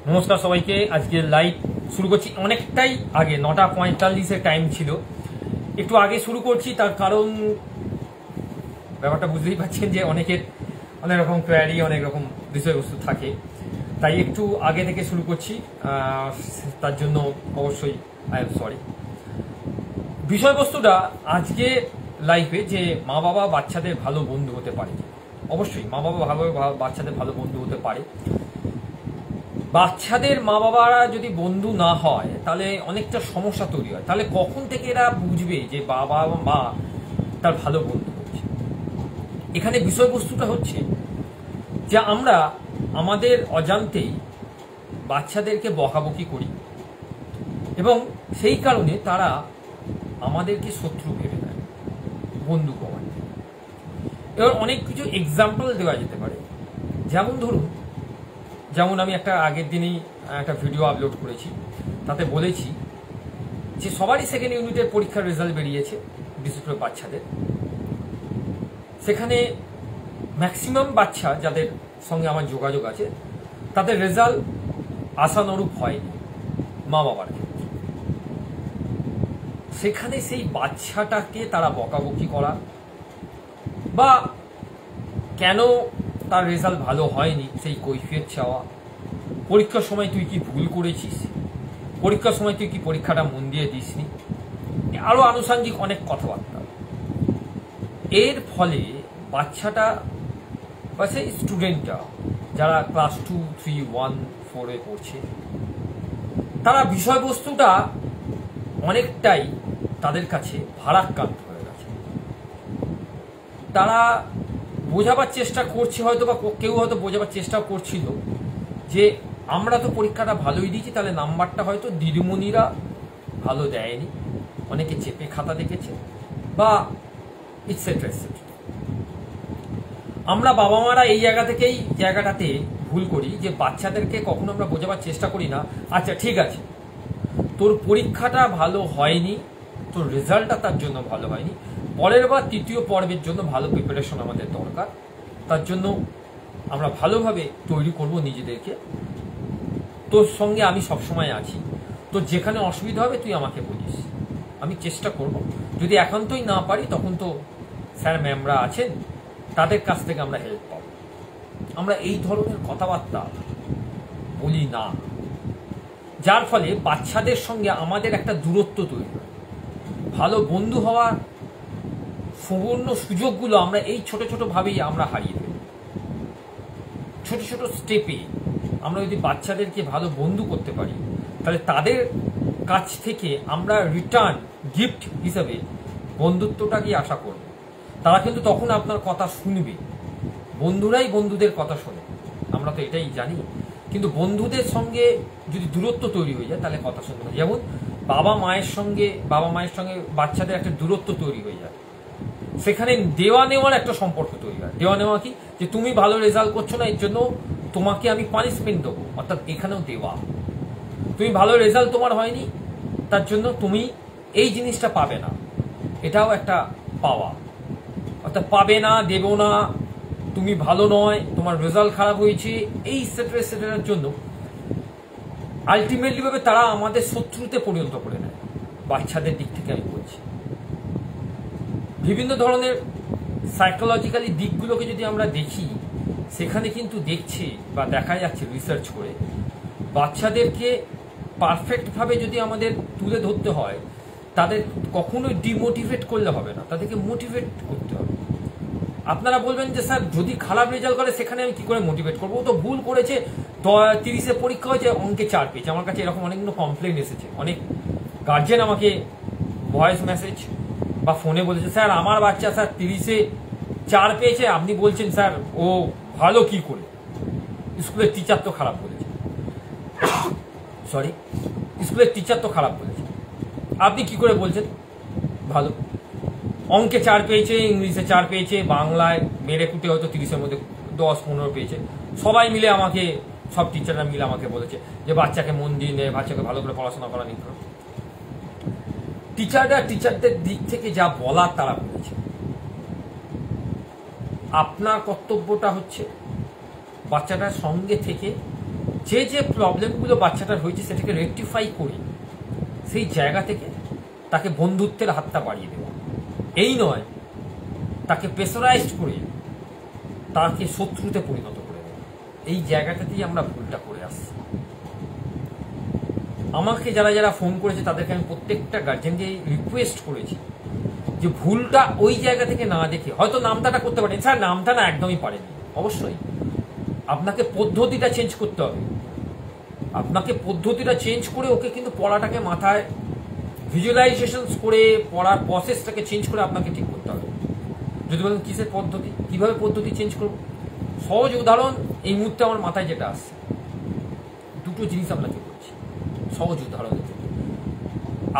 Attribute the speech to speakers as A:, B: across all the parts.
A: নমস্কার সবাইকে। আজকে লাইভ শুরু করছি অনেকটাই আগে, 9:45 টাইম ছিল, একটু আগে শুরু করছি। তার কারণ ব্যাপারটা বুঝতেই পারছেন যে অনেকের অনেক রকম কোয়ারি, অনেক রকম বিষয়বস্তু থাকে, তাই একটু আগে থেকে শুরু করছি। তার জন্য অবশ্যই আই এম সরি। বিষয়বস্তুটা আজকে লাইফে যে মা বাবা বাচ্চাদের ভালো বন্ধু হতে পারে। অবশ্যই মা বাবা ভালো বাচ্চাদের ভালো বন্ধু হতে পারে। বাচ্চাদের মা বাবারা যদি বন্ধু না হয় তাহলে অনেকটা সমস্যা তৈরি হয়। তাহলে কখন থেকে এরা বুঝবে যে বাবা মা তার ভালো বন্ধু হচ্ছে? এখানে বিষয়বস্তুটা হচ্ছে যে আমরা আমাদের অজান্তেই বাচ্চাদেরকে বকাবকি করি এবং সেই কারণে তারা আমাদেরকে শত্রু ভেবে নেয় বন্ধু হওয়ার। এবার অনেক কিছু এক্সাম্পল দেওয়া যেতে পারে। যেমন আমি একটা আগের দিনই একটা ভিডিও আপলোড করেছি, তাতে বলেছি যে সবারই সেকেন্ড ইউনিটের পরীক্ষার রেজাল্ট বেরিয়েছে, বিশেষ করে বাচ্চাদের। সেখানে ম্যাক্সিমাম বাচ্চা যাদের সঙ্গে আমার যোগাযোগ আছে তাদের রেজাল্ট আশানুরূপ হয়নি মা বাবার ক্ষেত্রে। সেখানে সেই বাচ্চাটাকে তারা বকাবকি করা বা কেন তার রেজাল্ট ভালো হয়নি সেই কৈফিয়ত চাওয়া, পরীক্ষার সময় তুই কি ভুল করেছিস, পরীক্ষার সময় তুই কি পরীক্ষাটা মন দিয়ে দিসনি, আরো আনুষঙ্গিক অনেক কথাবার্তা। এর ফলে বাচ্চাটা বা সেই স্টুডেন্টটা যারা ক্লাস 2, 3, 1, 4 পড়ছে, তারা বিষয়বস্তুটা অনেকটাই তাদের কাছে ভারাক্রান্ত হয়ে গেছে। তারা বোঝাবার চেষ্টা করছে, হয়তো বা কেউ হয়তো বোঝাবার চেষ্টাও করছিল যে আমরা তো পরীক্ষাটা ভালোই দিয়েছি, তাহলে নাম্বারটা হয়তো দিদিমণিরা ভালো দেয়নি, অনেকে চেপে খাতা দেখেছে বা ইটসেট্রা ইটসেট্রা। আমরা বাবা মারা এই জায়গাটাতে ভুল করি যে বাচ্চাদেরকে কখনো আমরা বোঝাবার চেষ্টা করি না, আচ্ছা ঠিক আছে তোর পরীক্ষাটা ভালো হয়নি, তোর রেজাল্টটা তার জন্য ভালো হয়নি, পরের বার তৃতীয় পর্বের জন্য ভালো প্রিপারেশন আমাদের দরকার, তার জন্য আমরা ভালোভাবে তৈরি করব নিজেদেরকে, তোর সঙ্গে আমি সবসময় আছি, তোর যেখানে অসুবিধা হবে তুই আমাকে বলিস, আমি চেষ্টা করব, যদি একান্তই না পারি তখন তো স্যার ম্যামরা আছেন, তাদের কাছ থেকে আমরা হেল্প পাবো। আমরা এই ধরনের কথাবার্তা বলি না, যার ফলে বাচ্চাদের সঙ্গে আমাদের একটা দূরত্ব তৈরি হয়। ভালো বন্ধু হওয়ার সুবর্ণ সুযোগগুলো আমরা এই ছোট ছোট ভাবেই আমরা হারিয়ে ফেলি। ছোট ছোট স্টেপে আমরা যদি বাচ্চাদেরকে ভালো বন্ধু করতে পারি তাহলে তাদের কাছ থেকে আমরা রিটার্ন গিফট হিসেবে বন্ধুত্বটাকে আশা করব। তারা কিন্তু তখন আপনার কথা শুনবে, বন্ধুরাই বন্ধুদের কথা শোনে, আমরা তো এটাই জানি। কিন্তু বন্ধুদের সঙ্গে যদি দূরত্ব তৈরি হয়ে যায় তাহলে কথা শুনবে না। যেমন বাবা মায়ের সঙ্গে বাচ্চাদের একটা দূরত্ব তৈরি হয়ে যায়, সেখানে দেওয়া নেওয়ার একটা সম্পর্ক তৈরি হয়। দেওয়া নেওয়া কি, যে তুমি ভালো রেজাল্ট করছো না এর জন্য তোমাকে আমি পানিশমেন্ট দেবো, অর্থাৎ এখানেও দেওয়া। তুমি ভালো রেজাল্ট তোমার হয়নি তার জন্য তুমি এই জিনিসটা পাবে না, এটাও একটা পাওয়া। অর্থাৎ পাবে না, দেব না, তুমি ভালো নয়, তোমার রেজাল্ট খারাপ হয়েছে, এই সেটার জন্য আলটিমেটলি ভাবে তারা আমাদের শত্রুতে পরিণত করে নেয়। বাচ্চাদের দিক থেকে আমি বলছি, বিভিন্ন ধরনের সাইকোলজিক্যালি দিকগুলোকে যদি আমরা দেখি, সেখানে কিন্তু দেখছি বা দেখা যাচ্ছে রিসার্চ করে, বাচ্চাদেরকে পারফেক্টভাবে যদি আমাদের তুলে ধরতে হয় তাদের কখনোই ডিমোটিভেট করলে হবে না, তাদেরকে মোটিভেট করতে হবে। আপনারা বলবেন যে স্যার যদি খারাপ রেজাল্ট করে সেখানে আমি কি করে মোটিভেট করবো, ও তো ভুল করেছে, 30-এ পরীক্ষা হয়েছে, অঙ্কে 4 পেয়েছে। আমার কাছে এরকম অনেকগুলো কমপ্লেন এসেছে, অনেক গার্জেন আমাকে ভয়েস মেসেজ বা ফোনে বলেছে, স্যার আমার বাচ্চা স্যার 30-এ 4 পেয়েছে, আপনি বলছেন স্যার ও ভালো কি করে, স্কুলের টিচার তো খারাপ বলেছে, সরি স্কুলের টিচার তো খারাপ বলেছে, আপনি কি করে বলছেন ভালো? অঙ্কে 4 পেয়েছে, ইংলিশে 4 পেয়েছে, বাংলায় মেরে কুটে হয়তো 30-এর মধ্যে 10-15 পেয়েছে। সবাই মিলে আমাকে, সব টিচাররা মিলে আমাকে বলেছে যে বাচ্চাকে মন দিয়ে নেয়, বাচ্চাকে ভালো করে পড়াশোনা করা নিতে। টিচারদের দিক থেকে যা বলার তারা বলেছে। আপনার কর্তব্যটা হচ্ছে বাচ্চাটার সঙ্গে থেকে যে যে প্রবলেমগুলো বাচ্চাটার হয়েছে সেটাকে রেকটিফাই করে সেই জায়গা থেকে তাকে বন্ধুত্বের হাতটা বাড়িয়ে দেওয়া, এই নয় তাকে প্রেসারাইজড করে তাকে শত্রুতে পরিণত করে দেওয়া। এই জায়গাটাতেই আমরা ভুলটা করে আসছি। আমাকে যারা যারা ফোন করেছে তাদেরকে আমি প্রত্যেকটা গার্জেনকে রিকোয়েস্ট করেছি যে ভুলটা ওই জায়গা থেকে না দেখে, হয়তো নামটাটা করতে পারেন স্যার, নামটা না একদমই পারেনি, অবশ্যই আপনাকে পদ্ধতিটা চেঞ্জ করতে হবে। আপনাকে পদ্ধতিটা চেঞ্জ করে ওকে কিন্তু পড়াটাকে মাথায় ভিজুয়ালাইজেশন করে পড়ার প্রসেসটাকে চেঞ্জ করে আপনাকে ঠিক করতে হবে। যদি বলেন কিসের পদ্ধতি, কিভাবে পদ্ধতি চেঞ্জ করব, সহজ উদাহরণ এই মুহূর্তে আমার মাথায় যেটা আসছে, দুটো জিনিস আপনাকে বলছি সহজ উদাহরণ।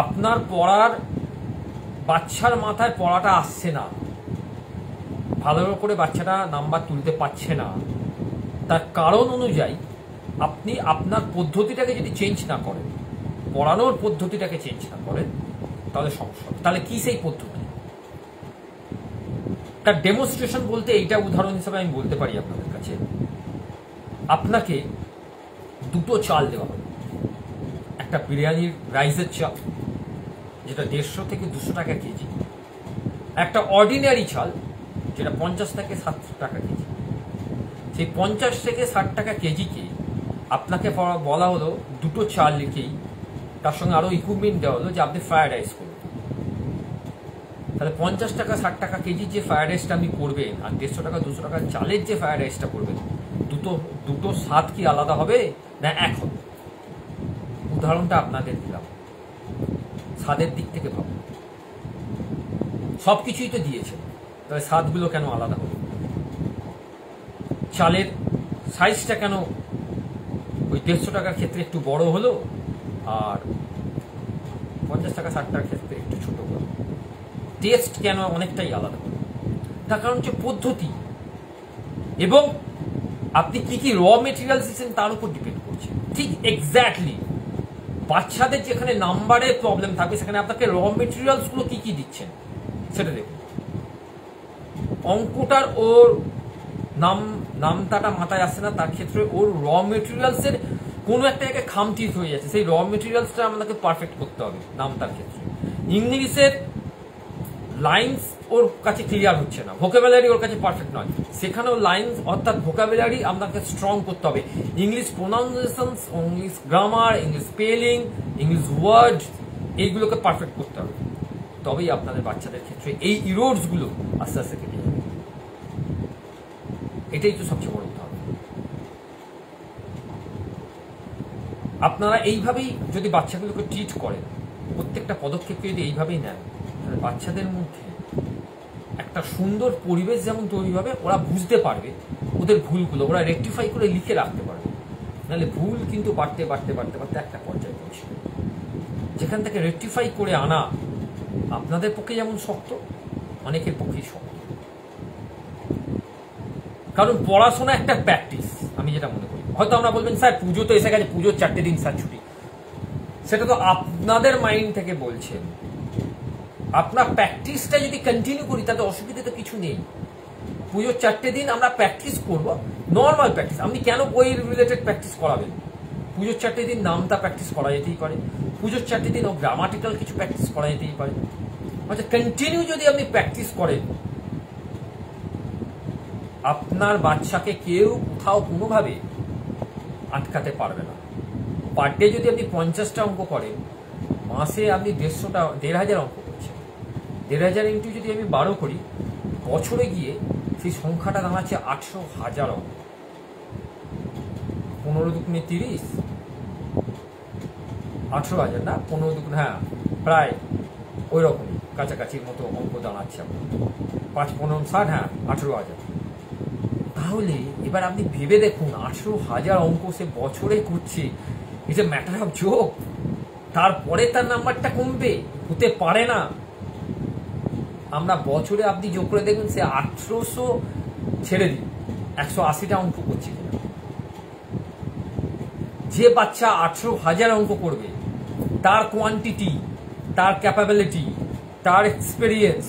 A: আপনার পড়ার বাচ্চার মাথায় পড়াটা আসছে না, ভালো করে বাচ্চাটা নাম্বার তুলতে পারছে না, তার কারণ অনুযায়ী আপনি আপনার পদ্ধতিটাকে যদি চেঞ্জ না করেন, পড়ানোর পদ্ধতিটাকে চেঞ্জ না করেন, তাহলে সমস্যা। তাহলে কি সেই পদ্ধতি? তার ডেমনস্ট্রেশন বলতে এইটা উদাহরণ হিসেবে আমি বলতে পারি আপনাদের কাছে, আপনাকে দুটো চাল দেওয়া হবে। একটা বিরিয়ানির রাইসের চাল যেটা 150 থেকে 200 টাকা কেজি, একটা অর্ডিনারি চাল যেটা 50 থেকে 60 টাকা কেজি। সেই 50 থেকে 60 টাকা কেজিকে আপনাকে বলা হলো দুটো চাল লিখেই তার সঙ্গে আরো ইকুইপমেন্ট দেওয়া হলো যে আপনি ফ্রাইড রাইস করবেন। তাহলে 50 টাকা 60 টাকা কেজি যে ফ্রাইড রাইসটা আপনি করবেন আর 150 টাকা 200 টাকা চালের যে ফ্রাইড রাইসটা করবেন, দুটো স্বাদ কি আলাদা হবে না এক হবে? উদাহরণটা আপনাদের দিলাম, স্বাদের দিক থেকে ভাবুন। সবকিছুই তো দিয়েছে, তাহলে স্বাদগুলো কেন আলাদা হবে? চালের সাইজটা কেন ওই 150 টাকার ক্ষেত্রে একটু বড় হলো আর 50 টাকা 60 টাকার ক্ষেত্রে একটু ছোট হলো? টেস্ট কেন অনেকটাই আলাদা হলো? তার কারণ হচ্ছে পদ্ধতি এবং আপনি কি কি র মেটেরিয়ালস দিচ্ছেন তার উপর ডিপেন্ড করছে। ঠিক এক্স্যাক্টলি বাচ্চাদের যেখানে নাম্বারের প্রবলেম থাকবে সেখানে আপনাকে র মেটেরিয়ালস গুলো কি কি দিচ্ছেন সেটা দেখুন। অঙ্কটার ওর নামটাটা মাথায় আসছে না, তার ক্ষেত্রে ওর র মেটেরিয়ালস এর কোনো একটা জায়গায় খামতি হয়ে যাচ্ছে, সেই র মেটেরিয়ালসটা আমাদেরকে পারফেক্ট করতে হবে নামটার ক্ষেত্রে। ইংলিশের লাইন্স ওর কাছে ক্লিয়ার হচ্ছে না, ভোকাবুলারি ওর কাছে পারফেক্ট নয়, সেখানেও লাইন্স অর্থাৎ ভোকাবুলারি আপনাকে স্ট্রং করতে হবে। English pronunciation, English grammar, English spelling, English word, এইগুলোকে পারফেক্ট করতে হবে। তবেই আপনাদের বাচ্চাদের ক্ষেত্রে এই ইরোডস গুলো আস্তে আস্তে কেটে যাবে। এটাই তো সবচেয়ে বড় উদাহরণ। আপনারা এইভাবেই যদি বাচ্চাগুলোকে ট্রিট করেন, প্রত্যেকটা পদক্ষেপকে যদি এইভাবেই নেন, তাহলে বাচ্চাদের মধ্যে একটা সুন্দর পরিবেশ যেমন তৈরি হবে, ওরা বুঝতে পারবে ওদের ভুলগুলো, ওরা রেকটিফাই করে লিখে রাখতে পারবে। নাহলে ভুল কিন্তু বাড়তে বাড়তে বাড়তে বাড়তে একটা পর্যায়ে পৌঁছে, যেখান থেকে রেকটিফাই করে আনা আপনাদের পক্ষে যেমন শক্ত, অনেকের পক্ষেই শক্ত। কারণ পড়াশোনা একটা প্র্যাকটিস, আমি যেটা মনে করি। হয়তো আমরা বলবেন স্যার পুজো তো এসে গেছে, পুজোর 4টে দিন স্যার ছুটি, সেটা তো আপনাদের মাইন্ড থেকে বলছেন। আপনার প্র্যাকটিসটা যদি কন্টিনিউ করি তাতে অসুবিধা তো কিছু নেই। পুজোর 4টে দিন আমরা প্র্যাকটিস করব, নর্মাল প্র্যাকটিস। আপনি কেন বই রিলেটেড প্র্যাকটিস করাবেন? পুজোর 4টে দিন নামটা প্র্যাকটিস করা যেতেই পারে, পুজোর 4টে দিন ও গ্রামাটিক্যাল কিছু প্র্যাকটিস করা যেতেই পারে। আচ্ছা, কন্টিনিউ যদি আপনি প্র্যাকটিস করেন, আপনার বাচ্চাকে কেউ কোথাও কোনোভাবে আটকাতে পারবে না। পার ডে যদি আপনি 50টা অঙ্ক করেন, মাসে আপনি 1,500 অঙ্ক করছেন। 1,500 ইন্টু যদি আমি 12 করি, বছরে গিয়ে সেই সংখ্যাটা দাঁড়াচ্ছে 800,000 অঙ্ক। 15 দুগুণে 30, 18,000 না, 15 দুগুণ, হ্যাঁ প্রায় ওই রকমই কাছাকাছির মতো অঙ্ক দাঁড়াচ্ছে আপনার। 5 15 60, হ্যাঁ 18,000। তাহলে এবার আপনি ভেবে দেখুন, 18,000 অঙ্ক সে বছরে করছে, it's a matter of joke. তারপরে তার নাম্বারটা কমবে, হতে পারে না। আমরা বছরে আপনি যোগ করে দেখবেন সে 1800 ছেড়ে দিন, 180টা অঙ্ক করছে কিনা। যে বাচ্চা 18,000 অঙ্ক করবে, তার কোয়ান্টিটি, তার ক্যাপাবিলিটি, তার এক্সপেরিয়েন্স,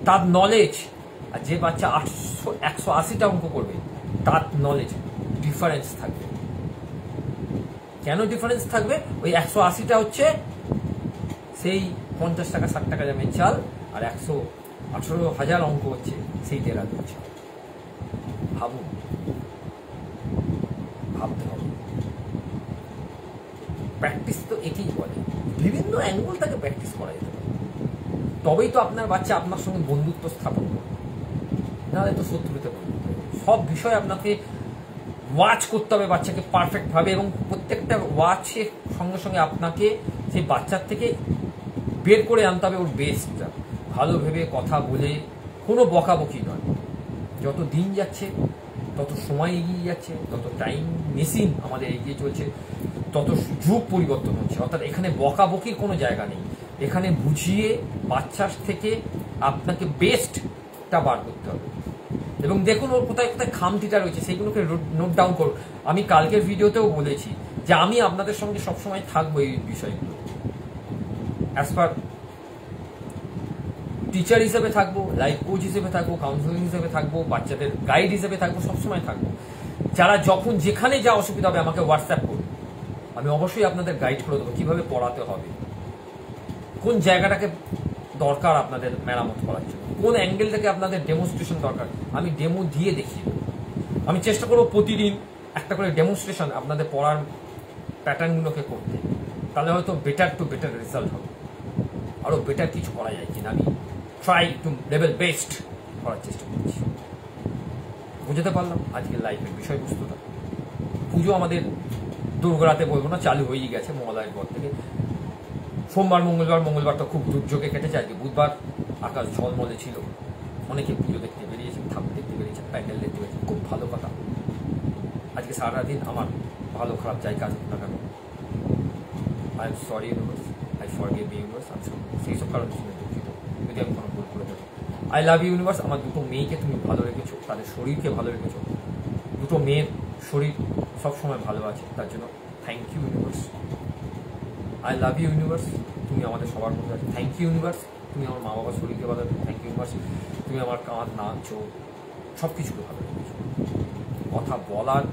A: তার নলেজ, আর যে বাচ্চা 180টা অঙ্ক করবে তার নলেজ ডিফারেন্স থাকবে। কেন ডিফারেন্স থাকবে? ওই 180টা হচ্ছে সেই 50 টাকা 60 টাকা দামের চাল, আর 118,000 অঙ্ক হচ্ছে সেই দেরাদুন চাল। ভাবুন, ভাবতে হবে। প্র্যাকটিস তো একই বলে, বিভিন্ন অ্যাঙ্গেল তাকে প্র্যাকটিস করা যেতে পারে, তবেই তো আপনার বাচ্চা আপনার সঙ্গে বন্ধুত্ব স্থাপন করবে, নাহলে তো শত্রুতে বন্ধুত্ব হবে। সব বিষয় আপনাকে ওয়াচ করতে হবে বাচ্চাকে পারফেক্ট ভাবে, এবং প্রত্যেকটা ওয়াচের সঙ্গে সঙ্গে আপনাকে সেই বাচ্চার থেকে বের করে আনতে হবে ওর বেস্টটা, ভালো ভেবে কথা বলে, কোনো বকাবকি নয়। যত দিন যাচ্ছে, তত সময় এগিয়ে যাচ্ছে, তত টাইম মেশিন আমাদের এগিয়ে চলছে, তত যুগ পরিবর্তন হচ্ছে। অর্থাৎ এখানে বকাবকির কোনো জায়গা নেই, এখানে বুঝিয়ে বাচ্চার থেকে আপনাকে বেস্টটা বার করতে হবে। এবং দেখুন ওর কোথায় কোথায় খামতিটা রয়েছে, সেগুলোকে নোট ডাউন করুন। আমি কালকের ভিডিওতেও বলেছি যে আমি আপনাদের সঙ্গে সবসময় থাকবো এই বিষয়গুলো, অ্যাজ পার টিচার হিসেবে থাকবো, লাইফ কোচ হিসেবে থাকবো, কাউন্সিলিং হিসেবে থাকবো, বাচ্চাদের গাইড হিসেবে থাকবো, সবসময় থাকবো। যারা যখন যেখানে যা অসুবিধা হবে আমাকে হোয়াটসঅ্যাপ করুন, আমি অবশ্যই আপনাদের গাইড করে দেবো কিভাবে পড়াতে হবে, কোন জায়গাটাকে দরকার আপনাদের মেরামত করার জন্য, কোন অ্যাঙ্গেল থেকে আপনাদের ডেমনস্ট্রেশন দরকার, আমি ডেমো দিয়ে দেখিয়ে দেবো। আমি চেষ্টা করবো প্রতিদিন একটা করে ডেমনস্ট্রেশন আপনাদের পড়ার প্যাটার্নগুলোকে করতে, তাহলে হয়তো বেটার টু বেটার রেজাল্ট হবে। আরও বেটার কিছু করা যায় কিনা আমি ট্রাই টু লেভেল বেস্ট করার চেষ্টা করছি। বুঝতে পারলাম আজকের লাইফের বিষয়বস্তুটা। পুজো আমাদের দুর্গারাতে বলবো না, চালু হয়েই গেছে মহালয়ের পর থেকে। সোমবার মঙ্গলবারটা খুব দুর্যোগে কেটেছে। আজকে বুধবার, আকাশ ঝলমলে ছিল, অনেকে পুজো দেখতে বেরিয়েছে, ঠাকুর দেখতে বেরিয়েছে, প্যান্ডেল দেখতে বেরিয়েছে, খুব ভালো কথা। আজকে সারাদিন আমার ভালো খারাপ যাই কাজ হোক না কেন, I am sorry universe, I forgive universe, আমি সেই সব কারণে শুনে দুঃখিত যদি আমি কোনো ভুল করে দেবো। আই লাভ ইউ ইউনিভার্স, আমার দুটো মেয়েকে তুমি ভালো রেখেছো, তাদের শরীরকে ভালো রেখেছো, দুটো মেয়ের শরীর সবসময় ভালো আছে, তার জন্য thank you universe. I love you universe, তুমি আমাদের সবার মধ্যে আছো, থ্যাংক ইউ ইউনিভার্স। তুমি আমার মা বাবার শরীরকে ভালো রেখেছো, থ্যাংক ইউ ইউনিভার্স। তুমি আমার কাঁধ নাক চোখ সব কিছুকে ভালো রেখেছো, কথা বলার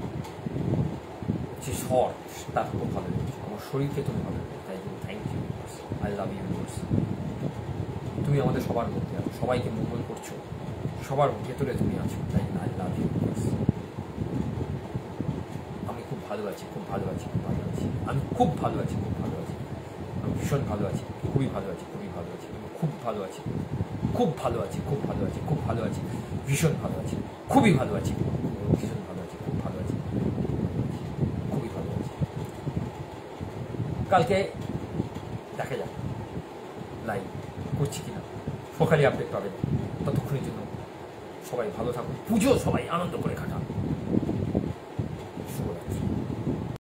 A: যে স্বর তার খুব ভালো রেখেছো, আমার শরীরকে তুমি ভালো রেখেছো, তাই জন্য thank you universe. I love you universe. তুমি আমাদের সবার মধ্যে আছো, সবাইকে মঙ্গল করছো, সবার ভেতরে তুমি আছো, তাই আই লাভ ইউ ইউনিভার্স। আমি খুব ভালো আছি, খুব ভালো আছি, খুব ভালো আছি, আমি খুব ভালো আছি, খুব ভালো আছি, আমি ভীষণ ভালো আছি, খুবই ভালো আছি, খুবই ভালো আছি, আমি খুব ভালো আছি, খুব ভালো আছি, খুব ভালো আছি, খুব ভালো আছি, ভীষণ ভালো আছি, খুবই ভালো আছি, ভীষণ ভালো আছি, খুব ভালো আছি, খুবই ভালো আছি। কালকে দেখা যাক লাইভ করছি কিনা, সকালে আপডেট পাবেন। ততক্ষণের জন্য সবাই ভালো থাকুন, পুজো সবাই আনন্দ করে কাটান।